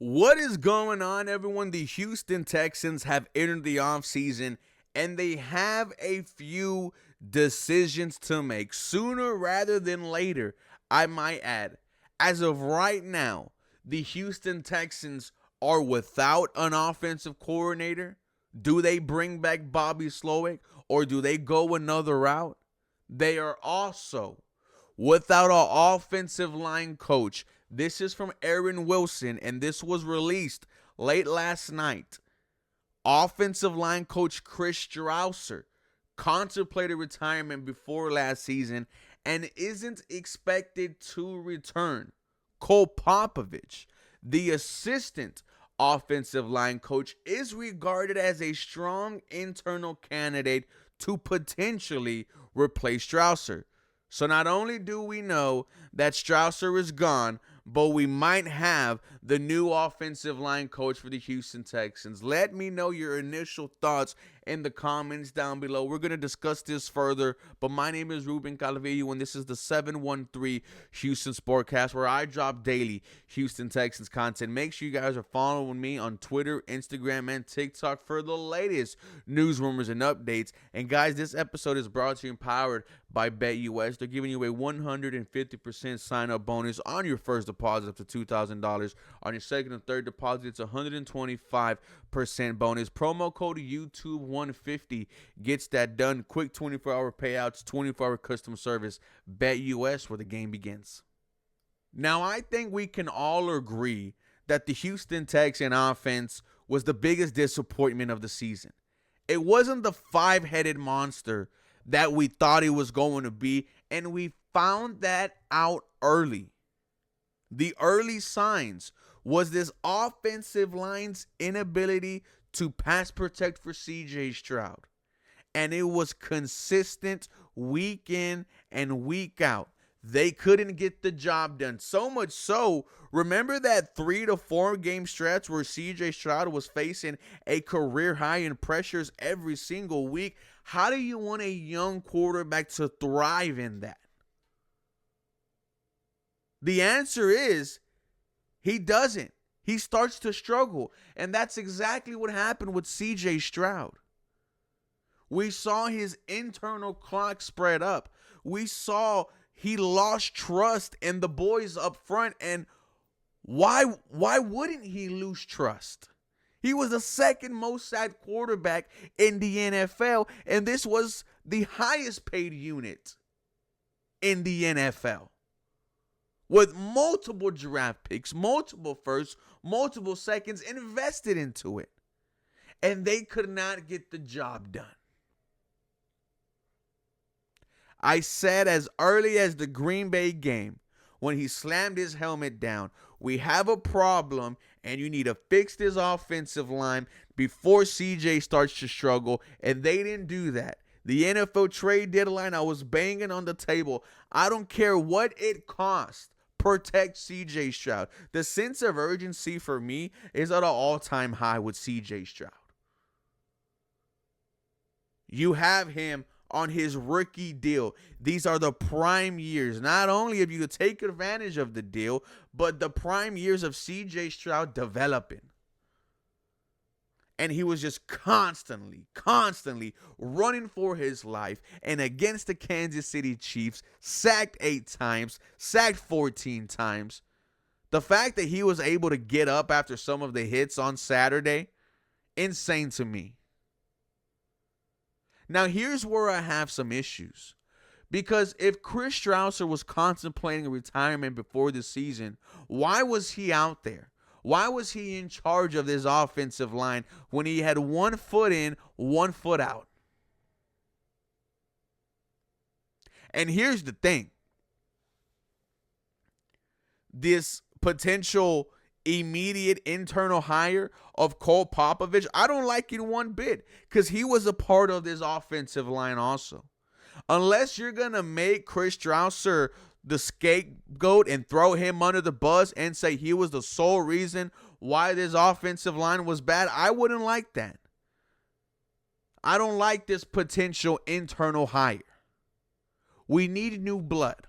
What is going on, everyone? The Houston Texans have entered the offseason, and they have a few decisions to make sooner rather than later, I might add. As of right now, the Houston Texans are without an offensive coordinator. Do they bring back Bobby Slowick, or do they go another route? They are also without an offensive line coach. This is from Aaron Wilson, and this was released late last night. Offensive line coach Chris Strausser contemplated retirement before last season and isn't expected to return. Cole Popovich, the assistant offensive line coach, is regarded as a strong internal candidate to potentially replace Strausser. So not only do we know that Strausser is gone, but we might have the new offensive line coach for the Houston Texans. Let me know your initial thoughts in the comments down below. We're going to discuss this further, but my name is Ruben Calvillo, and this is the 713 Houston Sportcast, where I drop daily Houston Texans content. Make sure you guys are following me on Twitter, Instagram, and TikTok for the latest news, rumors, and updates. And guys, this episode is brought to you and powered by BetUS. They're giving you a 150% sign-up bonus on your first deposit up to $2,000. On your second and third deposit, it's 125% bonus. Promo code YouTube150 gets that done. Quick 24-hour payouts, 24-hour customer service. BetUS, where the game begins. Now, I think we can all agree that the Houston Texans offense was the biggest disappointment of the season. It wasn't the five-headed monster that we thought it was going to be, and we found that out early. The early signs was this offensive line's inability to pass protect for C.J. Stroud, and it was consistent week in and week out. They couldn't get the job done. So much so, remember that 3 to 4 game stretch where C.J. Stroud was facing a career high in pressures every single week? How do you want a young quarterback to thrive in that? The answer is he doesn't. He starts to struggle. And that's exactly what happened with C.J. Stroud. We saw his internal clock spread up. We saw he lost trust in the boys up front. And why wouldn't he lose trust? He was the second most sacked quarterback in the NFL, and this was the highest paid unit in the NFL, with multiple draft picks, multiple firsts, multiple seconds invested into it. And they could not get the job done. I said as early as the Green Bay game, when he slammed his helmet down, we have a problem, and you need to fix this offensive line before CJ starts to struggle, and they didn't do that. The NFL trade deadline, I was banging on the table. I don't care what it costs. Protect CJ Stroud. The sense of urgency for me is at an all-time high with CJ Stroud. You have him on his rookie deal. These are the prime years. Not only have you to take advantage of the deal, but the prime years of CJ Stroud developing. And he was just constantly running for his life. And against the Kansas City Chiefs, sacked 8 times, sacked 14 times. The fact that he was able to get up after some of the hits on Saturday, insane to me. Now, here's where I have some issues. Because if Chris Strausser was contemplating retirement before the season, why was he out there? Why was he in charge of this offensive line when he had 1 foot in, 1 foot out? And here's the thing. This potential immediate internal hire of Cole Popovich, I don't like it one bit, because he was a part of this offensive line also. Unless you're going to make Chris Strausser the scapegoat and throw him under the bus and say he was the sole reason why this offensive line was bad, I wouldn't like that. I don't like this potential internal hire. We need new blood.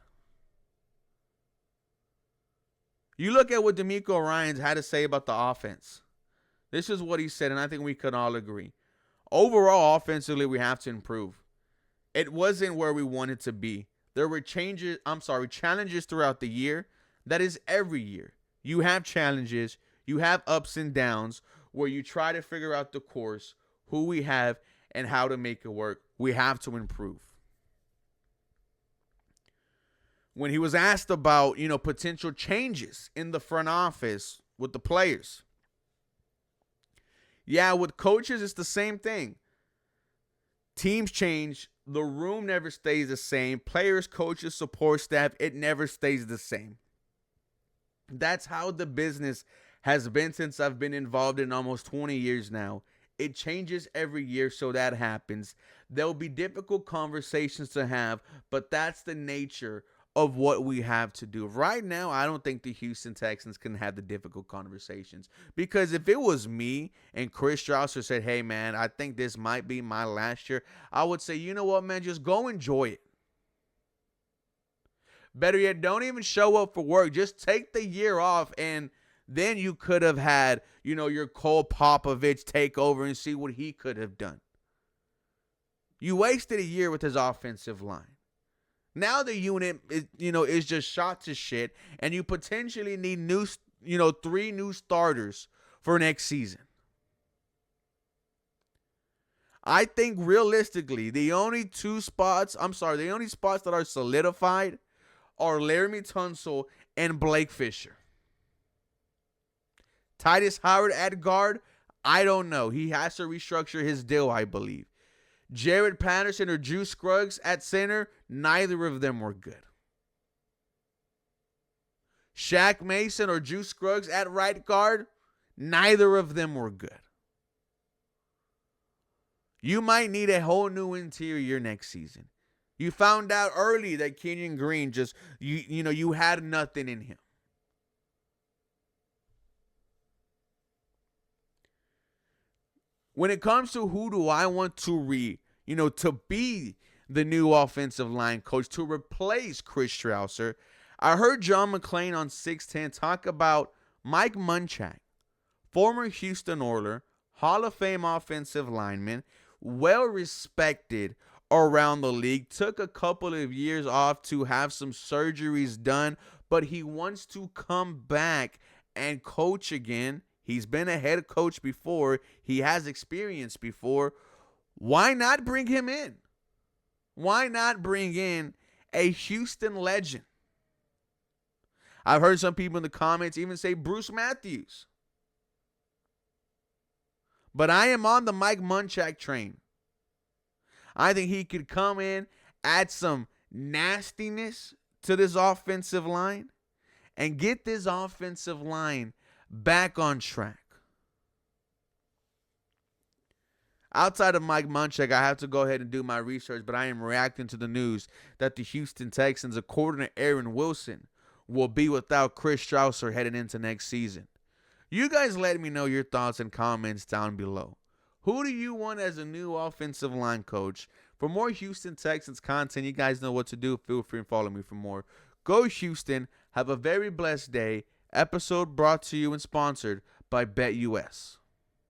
You look at what D'Amico Ryans had to say about the offense. This is what he said, and I think we could all agree. Overall, offensively, we have to improve. It wasn't where we wanted to be. There were challenges throughout the year. That is every year. You have challenges. You have ups and downs where you try to figure out the course, who we have, and how to make it work. We have to improve. When he was asked about, potential changes in the front office with the players. Yeah, with coaches, it's the same thing. Teams change. The room never stays the same. Players, coaches, support staff, it never stays the same. That's how the business has been since I've been involved in almost 20 years now. It changes every year, so that happens. There'll be difficult conversations to have, but that's the nature of what we have to do. Right now, I don't think the Houston Texans can have the difficult conversations, because if it was me and Chris Strausser said, hey, man, I think this might be my last year, I would say, you know what, man, just go enjoy it. Better yet, don't even show up for work. Just take the year off, and then you could have had, your Cole Popovich take over and see what he could have done. You wasted a year with his offensive line. Now the unit is just shot to shit, and you potentially need three new starters for next season. I think realistically, the only spots that are solidified are Laramie Tunsil and Blake Fisher. Titus Howard at guard, I don't know. He has to restructure his deal, I believe. Jared Patterson or Drew Scruggs at center, neither of them were good. Shaq Mason or Drew Scruggs at right guard, neither of them were good. You might need a whole new interior next season. You found out early that Kenyon Green you had nothing in him. When it comes to who do I want to be the new offensive line coach to replace Chris Strausser, I heard John McClain on 610 talk about Mike Munchak, former Houston Oiler, Hall of Fame offensive lineman, well respected around the league, took a couple of years off to have some surgeries done, but he wants to come back and coach again. He's been a head coach before. He has experience before. Why not bring him in? Why not bring in a Houston legend? I've heard some people in the comments even say Bruce Matthews. But I am on the Mike Munchak train. I think he could come in, add some nastiness to this offensive line, and get this offensive line back on track. Outside of Mike Munchak, I have to go ahead and do my research, but I am reacting to the news that the Houston Texans, according to Aaron Wilson, will be without Chris Strausser heading into next season. You guys let me know your thoughts and comments down below. Who do you want as a new offensive line coach? For more Houston Texans content, you guys know what to do. Feel free and follow me for more. Go Houston. Have a very blessed day. Episode brought to you and sponsored by BetUS.